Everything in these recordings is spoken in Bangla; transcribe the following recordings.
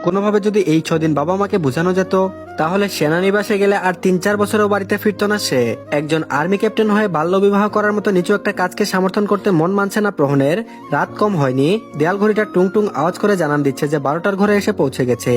কোনোভাবে যদি এই 6 দিন বাবা মাকে বোঝানো যেত, তাহলে সেনানিবাসে গেলে আর 3-4 বছরও বাড়িতে ফিরতো না সে। একজন আর্মি ক্যাপ্টেন হয়ে বাল্য বিবাহ করার মতো নিচু একটা কাজকে সমর্থন করতে মন মানছে না প্রহনের। রাত কম হয়নি, দেয়াল ঘড়িটা টুং টুং আওয়াজ করে জানান দিচ্ছে যে 12টার ঘরে এসে পৌঁছে গেছে।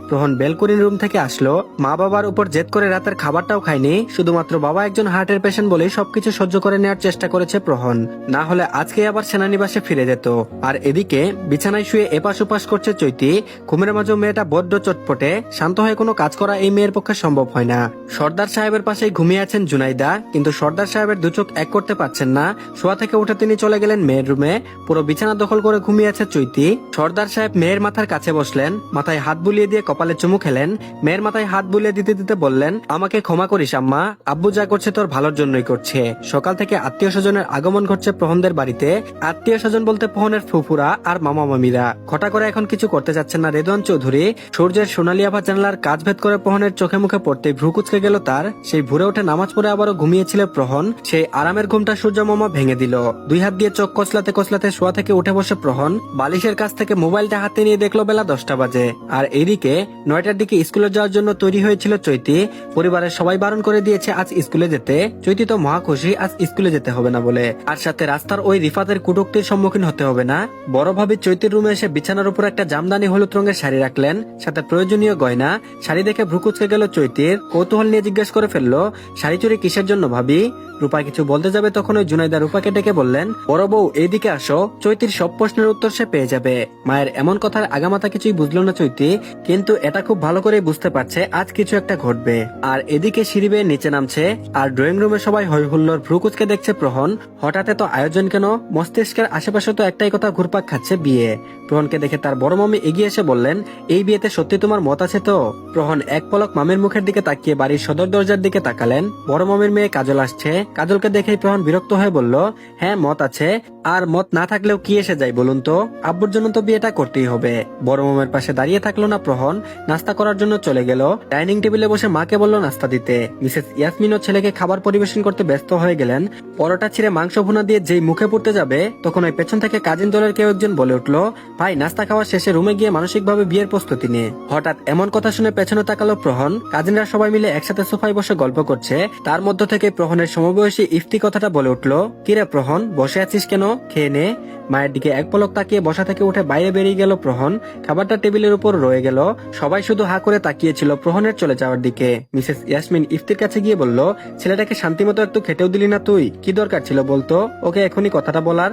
প্রহন বেলকুনির রুম থেকে আসলো। মা বাবার উপর জেদ করে রাতের খাবারটাও খায়নি, শুধুমাত্র বাবা একজন হার্টের পেশেন্ট বলেই সবকিছু সহ্য করে নেওয়ার চেষ্টা করেছে প্রহন। না হলে আজকে আবার সেনানিবাসে ফিরে যেত। আর এদিকে বিছানায় শুয়ে এপাশ ওপাশ করছে চৈতি। ঘুমের মাঝে মেয়েটা বড্ড চটপটে, শান্ত হয়ে কোনো কাজ করা এই মেয়ের পক্ষে সম্ভব হয় না। সর্দার সাহেবের পাশেই ঘুমিয়ে আছেন জুনাইদা, কিন্তু সর্দার সাহেবের দু চোখ এক করতে পারছেন না। শোয়া থেকে উঠে তিনি চলে গেলেন মেয়ের রুমে। পুরো বিছানা দখল করে ঘুমিয়ে আছে চৈতি। সর্দার সাহেব মেয়ের মাথার কাছে বসলেন, মাথায় হাত বুলিয়ে দিয়ে কপালে চুমু খেলেন। মেয়ের মাথায় হাত বুলিয়ে দিতে দিতে বললেন, আমাকে ক্ষমা করিস আম্মা, আব্বু যা করছে তোর ভালোর জন্যই করছে। সকাল থেকে আত্মীয় স্বজনের আগমন ঘটছে প্রহনদের বাড়িতে। আত্মীয় স্বজন বলতে প্রহনের ফুফুরা আর মামা মামিরা। ঘটা করে এখন কিছু করতে যাচ্ছেন না রেদওয়ান চৌধুরী। সূর্যের সোনালী আভা জানলার কাজ ভেদ করে প্রহনের চোখে মুখে পড়তে ভ্রু কুচকে গেল তার। সেই ভোরে উঠে নামাজ পড়ে আবারও ঘুমিয়েছিল প্রহন। সেই আরামের ঘুমটা সূর্য মামা ভেঙে দিল। 2 হাত দিয়ে চোখ কচলাতে কচলাতে শোয়া থেকে উঠে বসে প্রহন। বালিশের কাছ থেকে মোবাইলটা হাতে নিয়ে দেখলো বেলা 10টা বাজে। আর এদিকে 9টার দিকে স্কুলে যাওয়ার জন্য তৈরি হয়েছিল চৈতি। পরিবারের সবাই বারণ করে দিয়েছে আজ স্কুলে যেতে। চৈতি তো মহা খুশি আজ স্কুলে যেতে হবে না বলে। আর সাথে রাস্তার ওই রিফাতের কুটুক্তির সম্মুখীন হতে হবে না। বড় ভাবি চৈতির রুমে এসে বিছানার উপর একটা জামদানি হলুদ রঙের শাড়ি রাখলেন, সাথে প্রয়োজনীয় গয়না। শাড়ি দেখে ভ্রু কুচকে গেল চৈতির। কৌতূহল নিয়ে জিজ্ঞেস করে ফেললো, শাড়ি চুরি কিসের জন্য ভাবি? রূপা কিছু বলতে যাবে তখন ওই জুনাইদা রূপাকে ডেকে বললেন, বড় বউ এইদিকে আসো, চৈতির সব প্রশ্নের উত্তর সে পেয়ে যাবে। মায়ের এমন কথার আগামাথা কিছুই বুঝলো না চৈতি, কিন্তু এটা খুব ভালো করে বুঝতে পারছে আজ কিছু একটা ঘটবে। আর এদিকে সিঁড়ি বেয়ে নিচে নামছে, আর ড্রয়িং রুমে সবাই হই হুল্লোড় ভ্রু কুচকে দেখছে প্রহন। হঠাৎ তো আয়োজন কেন? মস্তিষ্কের আশেপাশে তো একটাই কথা ঘুরপাক খাচ্ছে, বিয়ে। প্রহনকে দেখে তার বড় মামি এগিয়ে এসে বললেন, এই বিয়েতে সত্যি তোমার মত আছে তো? প্রহন এক পলক মামির মুখের দিকে তাকিয়ে বাড়ির সদর দরজার দিকে তাকালেন। বড় মামির মেয়ে কাজল আসছে। কাজলকে দেখেই প্রহন বিরক্ত হয়ে বলল, হ্যাঁ মত আছে, আর মত না থাকলেও কি এসে যায় বলুন তো? আব্বুর জন্য তো বিয়েটা করতেই হবে। বড় মামের পাশে দাঁড়িয়ে থাকলো না প্রহন, নাস্তা করার জন্য চলে গেল। ডাইনিং টেবিলে বসে মাকে বলল নাস্তা দিতে। মিসেস ইয়াসমিন ও ছেলেকে খাবার পরিবেশন করতে ব্যস্ত হয়ে গেলেন। পরোটা ছিঁড়ে মাংস ভুনা দিয়ে যেই মুখে পড়তে যাবে, তখন ওই পেছন থেকে কাজিন দলের কেউ একজন বলে উঠলো, ভাই নাস্তা খাওয়া শেষে রুমে গিয়ে মানসিকভাবে বিয়ের প্রস্তুতি নিয়ে। হঠাৎ এমন কথা শুনে পেছনে তাকালো প্রহন। কাজিনরা সবাই মিলে একসাথে সোফায় বসে গল্প করছে। তার মধ্য থেকে প্রহনের সমবয়সী ইফতি কথাটা বলে উঠলো, কিরে প্রহন বসে আছিস কেন, খেয়ে নে। মায়ের দিকে এক পলক তাকিয়ে বসা থেকে উঠে বাইরে বেরিয়ে গেল প্রহন। খাবারটা টেবিলের উপর রয়ে গেল। সবাই শুধু হা করে তাকিয়েছিল প্রহনের চলে যাওয়ার দিকে। মিসেস ইয়াসমিন ইফতির কাছে গিয়ে বলল, ছেলেটাকে শান্তিমতো একটু খেতেও দিলি না তুই? কি দরকার ছিল বলতো ওকে এখনই কথাটা বলার?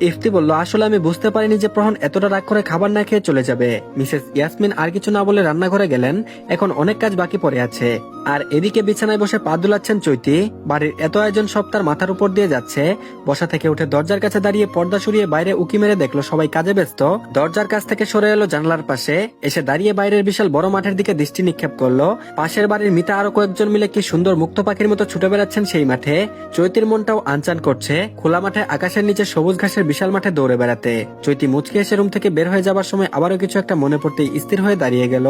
ইফতি বলল, আসলে আমি বুঝতে পারিনি যে প্রহন এতটা রাগ করে খাবার না খেয়ে চলে যাবে। মিসেস ইয়াসমিন আর কিছু না বলে রান্নাঘরে গেলেন। এখন অনেক কাজ বাকি পড়ে আছে। আর এদিকে বিছানায় বসে পা দুলাচ্ছেন চৈতি। বাড়ির এত আয়োজন সব তার মাথার উপর দিয়ে যাচ্ছে। বসা থেকে উঠে দরজার কাছে দাঁড়িয়ে পর্দা সরিয়ে বাইরে উকি মেরে দেখলো সবাই কাজে ব্যস্ত। দরজার কাছ থেকে সরে এলো জানলার পাশে, এসে দাঁড়িয়ে বাইরের বিশাল বড় মাঠের দিকে দৃষ্টি নিক্ষেপ করলো। পাশের বাড়ির মিতা আরো কয়েকজন মিলে কি সুন্দর মুক্ত পাখির মতো ছুটে বেড়াচ্ছেন সেই মাঠে। চৈতির মনটাও আনচান করছে খোলা মাঠে আকাশের নিচে সবুজ ঘাসের বিশাল মাঠে দৌড়ে বেড়াতে। চৈতি মুচকে এসে রুম থেকে বের হয়ে যাবার সময় আবারও কিছু একটা মনে পড়তেই স্থির হয়ে দাঁড়িয়ে গেল।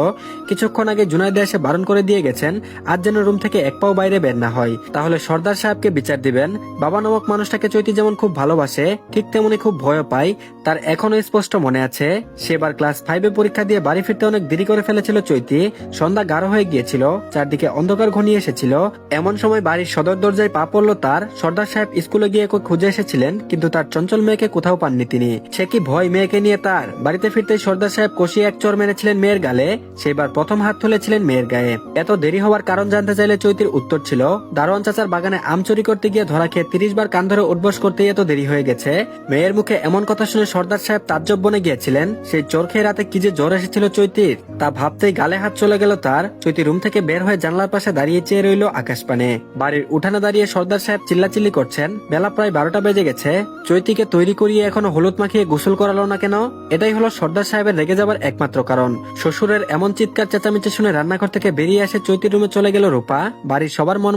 কিছুক্ষণ আগে জুনাইদা এসে বারণ করে দিয়ে গেছেন আজ যেন রুম থেকে এক পাও বাইরে বের না হয়, তাহলে সর্দার সাহেবকে বিচার দিবেন। বাবা নামক মানুষটাকে চৈতি যেমন খুব ভালোবাসে, ঠিক তেমনি খুব ভয় পায়। তার এখনো স্পষ্ট মনে আছে সেবার ক্লাস 5-এ পরীক্ষা দিয়ে বাড়ি ফিরতে অনেক দেরি করে ফেলেছিল চৈতি। সন্ধ্যা গাঢ় হয়ে গিয়েছিল, চারদিকে অন্ধকার ঘনিয়ে এসেছিল। এমন সময় বাড়ির সদর দরজায় পা পড়লো তার। সর্দার সাহেব স্কুলে গিয়ে খুঁজে এসেছিলেন, কিন্তু তার চঞ্চল মেয়েকে কোথাও পাননি তিনি। সে কি ভয় মেয়েকে নিয়ে তার? বাড়িতে ফিরতেই সর্দার সাহেব কষিয়ে এক চড় মেরেছিলেন মেয়ের গালে। সেবার প্রথম হাত তুলেছিলেন মেয়ের গায়ে। এত দেরি হওয়ার কারণ জানতে চাইলে চৈতির উত্তর ছিল, দারোয়ান চাচার বাগানে আম চুরি করতে গিয়ে ধরা খেয়ে 30 বার কান ধরে উঠবস করতেই এত দেরি হয়ে গেছে। মেয়ের মুখে এমন কথা শুনে সর্দার সাহেব তাজ্জব বনে গিয়েছিলেন। সেই চোর খেয়ে রাতে কি যে জ্বর এসেছিল চৈতির, তা ভাবতেই গালে হাত চলে গেল তার। চৈতি রুম থেকে বের হয়ে জানলার পাশে দাঁড়িয়ে চেয়ে রইল আকাশ পানে। বাড়ির উঠানে দাঁড়িয়ে সর্দার সাহেব চিল্লাচিল্লি করছেন। বেলা প্রায় 12টা বেজে গেছে। চৈতিকে তৈরি করিয়ে এখনো হলুদ মাখিয়ে গোসল করালো না কেন? এটাই হলো সর্দার সাহেবের রেগে যাবার একমাত্র কারণ। শ্বশুরের এমন চিৎকার চেঁচামেচি শুনে রান্নাঘর থেকে বেরিয়ে আসে চৈতির রুমে চলে গেল রূপা। বাড়ির সবার মন